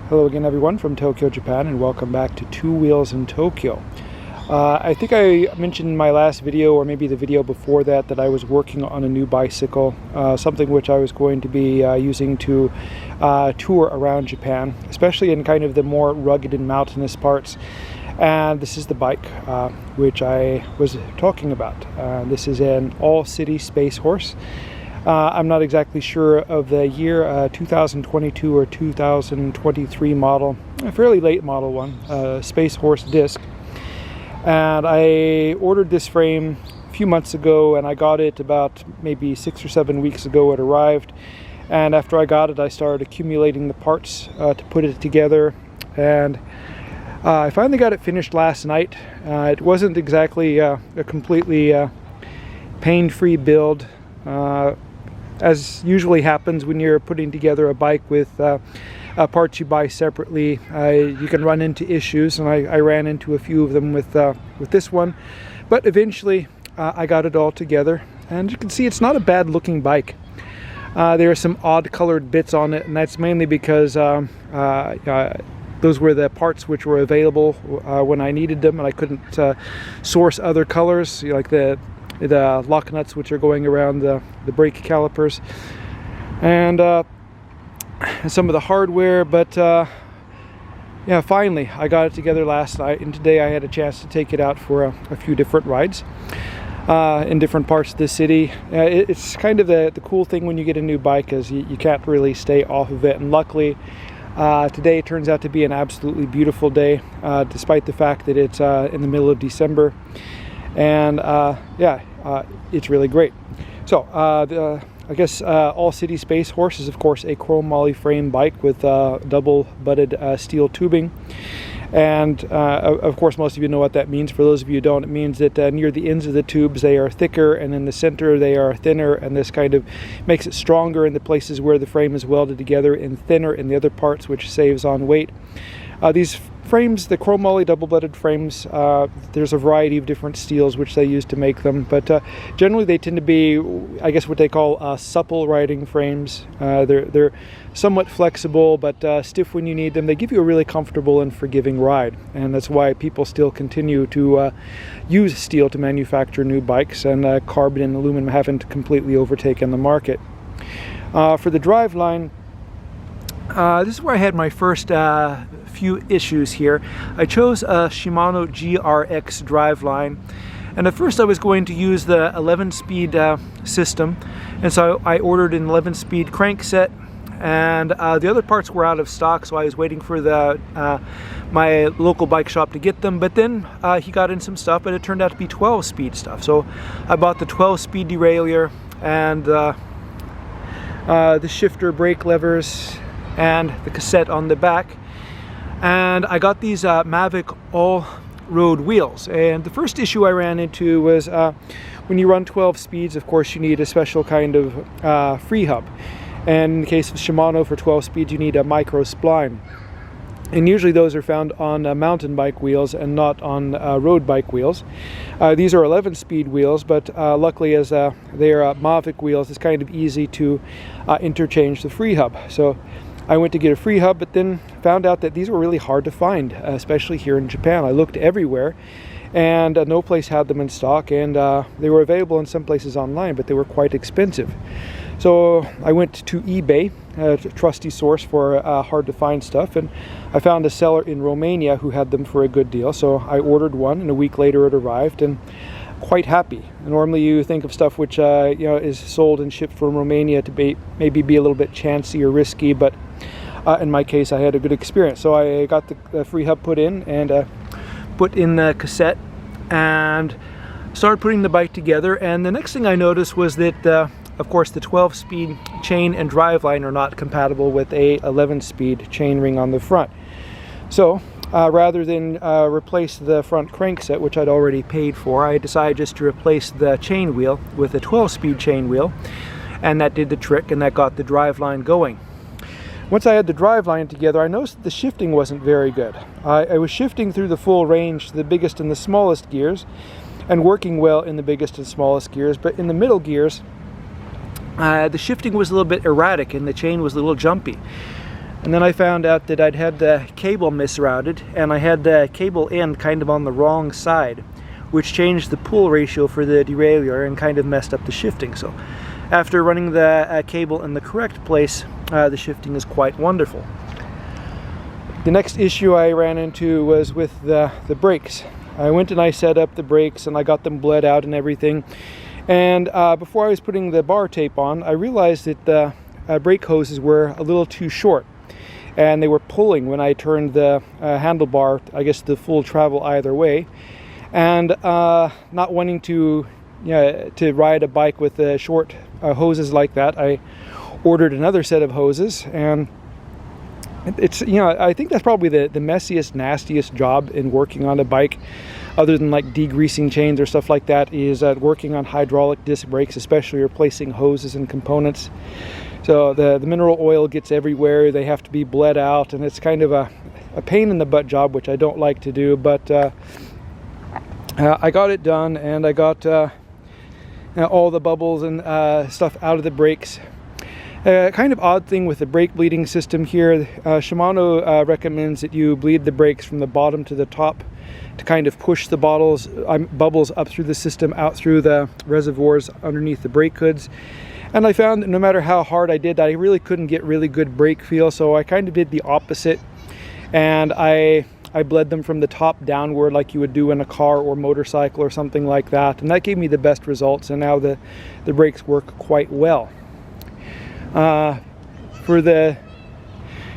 Hello again everyone from Tokyo, Japan, and welcome back to Two Wheels in Tokyo. I think I mentioned in my last video, or maybe the video before that, that I was working on a new bicycle, something which I was going to be using to tour around Japan, especially in kind of the more rugged and mountainous parts. And this is the bike which I was talking about. This is an all-city space horse. I'm not exactly sure of the year, 2022 or 2023 model, a fairly late model one, Space Horse disc. And I ordered this frame a few months ago, and I got it about maybe 6 or 7 weeks ago. It arrived, and after I got it, I started accumulating the parts to put it together, and I finally got it finished last night. It wasn't exactly a completely pain-free build. As usually happens when you're putting together a bike with parts you buy separately, you can run into issues, and I ran into a few of them with this one. But eventually I got it all together, and you can see it's not a bad looking bike. There are some odd colored bits on it, and that's mainly because those were the parts which were available when I needed them, and I couldn't source other colors, like the lock nuts which are going around the brake calipers, and some of the hardware. But yeah, finally I got it together last night, and today I had a chance to take it out for a few different rides in different parts of the city. It's kind of the cool thing when you get a new bike, is you can't really stay off of it, and luckily today it turns out to be an absolutely beautiful day, despite the fact that it's in the middle of December. And yeah, it's really great. So I guess All City Space Horse is of course a chrome moly frame bike with double butted steel tubing, and of course most of you know what that means. For those of you who don't, it means that near the ends of the tubes they are thicker, and in the center they are thinner, and this kind of makes it stronger in the places where the frame is welded together, and thinner in the other parts, which saves on weight. These frames, the chrome moly double-butted frames, there's a variety of different steels which they use to make them, but generally they tend to be, I guess, what they call supple riding frames. They're somewhat flexible, but stiff when you need them. They give you a really comfortable and forgiving ride, and that's why people still continue to use steel to manufacture new bikes, and carbon and aluminum haven't completely overtaken the market. For the driveline, this is where I had my first few issues here. I chose a Shimano GRX driveline, and at first I was going to use the 11-speed system, and so I ordered an 11-speed crankset, and the other parts were out of stock, so I was waiting for my local bike shop to get them. But then he got in some stuff, but it turned out to be 12-speed stuff, so I bought the 12-speed derailleur and the shifter brake levers and the cassette on the back, and I got these Mavic all-road wheels. And the first issue I ran into was when you run 12 speeds, of course you need a special kind of free hub, and in the case of Shimano, for 12 speeds you need a micro spline, and usually those are found on mountain bike wheels and not on road bike wheels. These are 11-speed wheels, but luckily, as they are Mavic wheels, it's kind of easy to interchange the free hub. So I went to get a free hub, but then found out that these were really hard to find, especially here in Japan. I looked everywhere, and no place had them in stock, and they were available in some places online, but they were quite expensive. So I went to eBay, a trusty source for hard to find stuff, and I found a seller in Romania who had them for a good deal. So I ordered one, and a week later it arrived, and quite happy. Normally you think of stuff which is sold and shipped from Romania to maybe be a little bit chancy or risky, but in my case I had a good experience. So I got the free hub put in, and put in the cassette, and started putting the bike together. And the next thing I noticed was that of course the 12-speed chain and driveline are not compatible with a 11-speed chain ring on the front. So rather than replace the front crankset, which I'd already paid for, I decided just to replace the chain wheel with a 12-speed chain wheel, and that did the trick, and that got the driveline going. Once I had the driveline together, I noticed that the shifting wasn't very good. I was shifting through the full range, the biggest and the smallest gears, and working well in the biggest and smallest gears, but in the middle gears, the shifting was a little bit erratic and the chain was a little jumpy. And then I found out that I'd had the cable misrouted, and I had the cable end kind of on the wrong side, which changed the pull ratio for the derailleur and kind of messed up the shifting. So after running the cable in the correct place, the shifting is quite wonderful. The next issue I ran into was with the brakes. I went and I set up the brakes and I got them bled out and everything. And before I was putting the bar tape on, I realized that the brake hoses were a little too short. And they were pulling when I turned the handlebar, I guess, the full travel either way. And not wanting to ride a bike with short hoses like that, I ordered another set of hoses. And it's, I think that's probably the messiest, nastiest job in working on a bike, other than like degreasing chains or stuff like that, is working on hydraulic disc brakes, especially replacing hoses and components. So the mineral oil gets everywhere, they have to be bled out, and it's kind of a pain in the butt job, which I don't like to do, but I got it done, and I got all the bubbles and stuff out of the brakes. Kind of odd thing with the brake bleeding system here, Shimano recommends that you bleed the brakes from the bottom to the top to kind of push the bubbles up through the system, out through the reservoirs underneath the brake hoods. And I found that no matter how hard I did that, I really couldn't get really good brake feel, so I kind of did the opposite. And I bled them from the top downward like you would do in a car or motorcycle or something like that. And that gave me the best results, and now the brakes work quite well. For the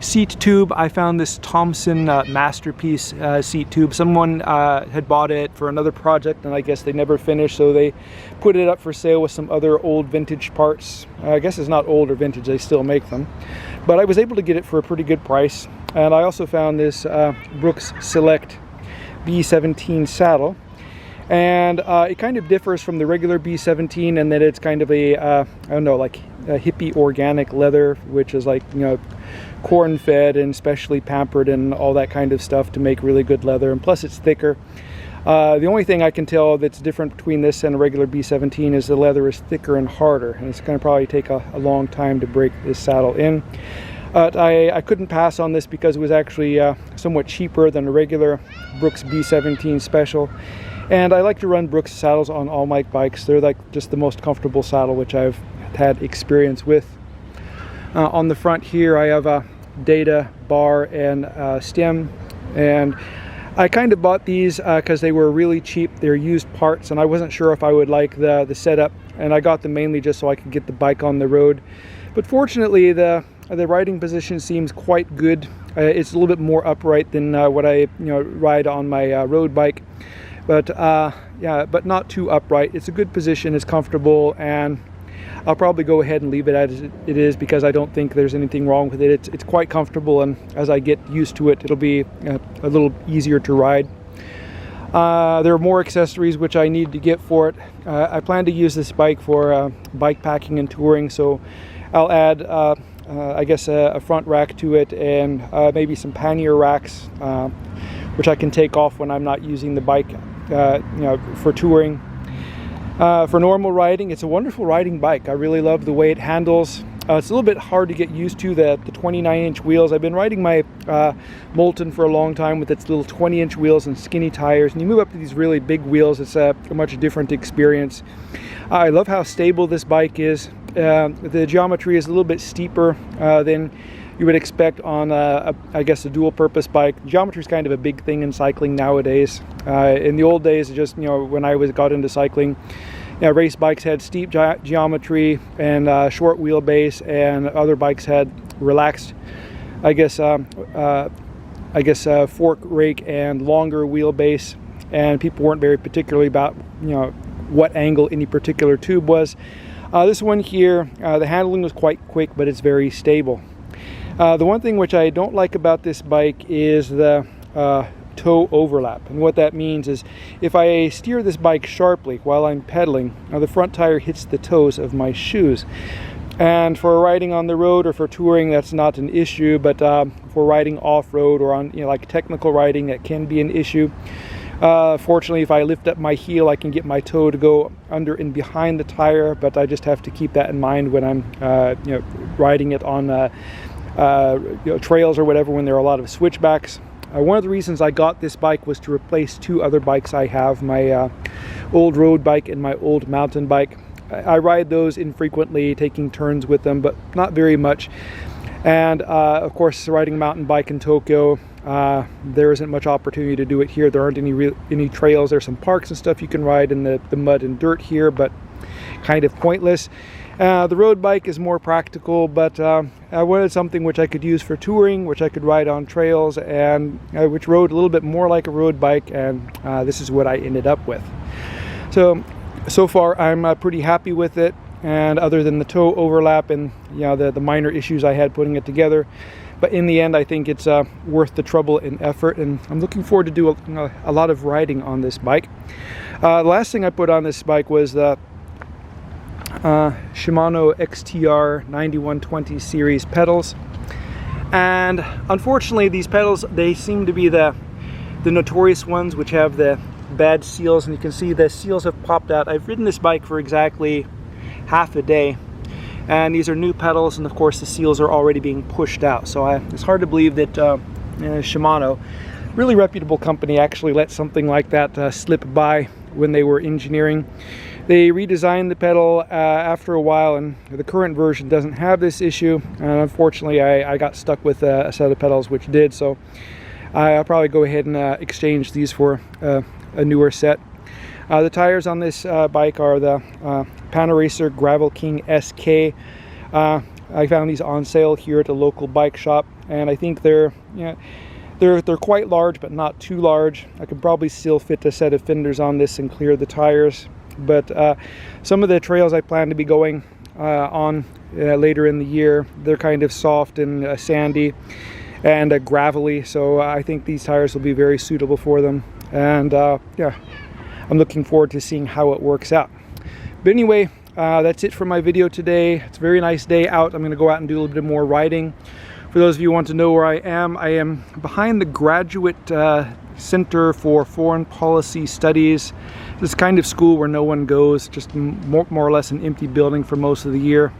seat tube, I found this Thompson Masterpiece seat tube. Someone had bought it for another project, and I guess they never finished, so they put it up for sale with some other old vintage parts. I guess it's not old or vintage, they still make them. But I was able to get it for a pretty good price. And I also found this Brooks Select B17 saddle. And it kind of differs from the regular B17 in that it's kind of a, I don't know, like a hippie organic leather, which is like, corn fed and specially pampered and all that kind of stuff to make really good leather. And plus it's thicker. The only thing I can tell that's different between this and a regular B17 is the leather is thicker and harder, and it's going to probably take a long time to break this saddle in. I couldn't pass on this because it was actually somewhat cheaper than a regular Brooks B17 Special. And I like to run Brooks saddles on all my bikes. They're like just the most comfortable saddle which I've had experience with. On the front here I have a Databar and Stem, and I kind of bought these because they were really cheap. They're used parts, and I wasn't sure if I would like the setup, and I got them mainly just so I could get the bike on the road. But fortunately the riding position seems quite good. It's a little bit more upright than what I ride on my road bike, but yeah, but not too upright. It's a good position, it's comfortable, and I'll probably go ahead and leave it as it is because I don't think there's anything wrong with it. It's quite comfortable, and as I get used to it, it'll be a little easier to ride. There are more accessories which I need to get for it. I plan to use this bike for bike packing and touring, so I'll add I guess a front rack to it, and maybe some pannier racks which I can take off when I'm not using the bike for touring. For normal riding, it's a wonderful riding bike. I really love the way it handles. It's a little bit hard to get used to, the 29-inch wheels. I've been riding my Molten for a long time with its little 20-inch wheels and skinny tires, and you move up to these really big wheels, it's a much different experience. I love how stable this bike is. The geometry is a little bit steeper than you would expect on I guess a dual-purpose bike. Geometry is kind of a big thing in cycling nowadays. In the old days, just when I got into cycling, race bikes had steep geometry and short wheelbase, and other bikes had relaxed, I guess fork rake and longer wheelbase, and people weren't very particularly about what angle any particular tube was. This one here, the handling was quite quick, but it's very stable. The one thing which I don't like about this bike is the toe overlap, and what that means is if I steer this bike sharply while I'm pedaling, the front tire hits the toes of my shoes. And for riding on the road or for touring, that's not an issue, but for riding off-road or on like technical riding, that can be an issue. Fortunately, if I lift up my heel, I can get my toe to go under and behind the tire, but I just have to keep that in mind when I'm riding it on trails or whatever when there are a lot of switchbacks. One of the reasons I got this bike was to replace two other bikes I have, my old road bike and my old mountain bike. I ride those infrequently, taking turns with them, but not very much. And of course, riding a mountain bike in Tokyo, there isn't much opportunity to do it here. There aren't any trails. There's some parks and stuff you can ride in the mud and dirt here, but kind of pointless. The road bike is more practical, but I wanted something which I could use for touring, which I could ride on trails, and which rode a little bit more like a road bike, and this is what I ended up with. So far I'm pretty happy with it, and other than the toe overlap and the minor issues I had putting it together, but in the end I think it's worth the trouble and effort, and I'm looking forward to do a lot of riding on this bike. The last thing I put on this bike was the Shimano XTR 9120 series pedals, and unfortunately these pedals, they seem to be the notorious ones which have the bad seals, and you can see the seals have popped out. I've ridden this bike for exactly half a day, and these are new pedals, and of course the seals are already being pushed out. So it's hard to believe that Shimano, really reputable company, actually let something like that slip by when they were engineering. They redesigned the pedal after a while, and the current version doesn't have this issue, and unfortunately I got stuck with a set of pedals which did, so I'll probably go ahead and exchange these for a newer set. The tires on this bike are the Panaracer Gravel King SK. I found these on sale here at a local bike shop, and I think they're quite large, but not too large. I could probably still fit a set of fenders on this and clear the tires. But some of the trails I plan to be going on later in the year, they're kind of soft and sandy and gravelly, so I think these tires will be very suitable for them. And yeah, I'm looking forward to seeing how it works out. But anyway, that's it for my video today. It's a very nice day out. I'm going to go out and do a little bit more riding. For those of you who want to know where I am behind the Graduate Center for Foreign Policy Studies. This kind of school where no one goes, just more or less an empty building for most of the year.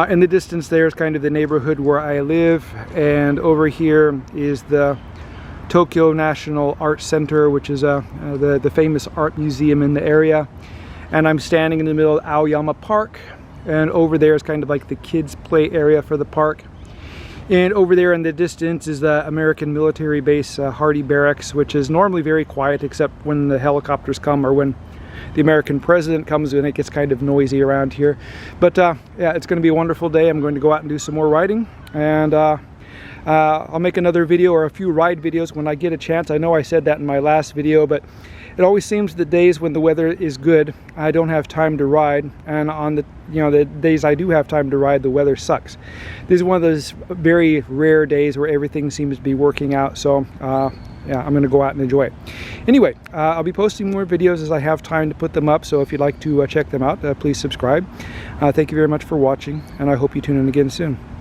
In the distance there is kind of the neighborhood where I live, and over here is the Tokyo National Art Center, which is the famous art museum in the area. And I'm standing in the middle of Aoyama Park, and over there is kind of like the kids' play area for the park. And over there in the distance is the American military base, Hardy Barracks, which is normally very quiet except when the helicopters come or when the American president comes in. It gets kind of noisy around here. But yeah, it's going to be a wonderful day. I'm going to go out and do some more riding, and I'll make another video or a few ride videos when I get a chance. I know I said that in my last video, but it always seems the days when the weather is good, I don't have time to ride, and on the the days I do have time to ride, the weather sucks. This is one of those very rare days where everything seems to be working out, so yeah, I'm going to go out and enjoy it. Anyway, I'll be posting more videos as I have time to put them up, so if you'd like to check them out, please subscribe. Thank you very much for watching, and I hope you tune in again soon.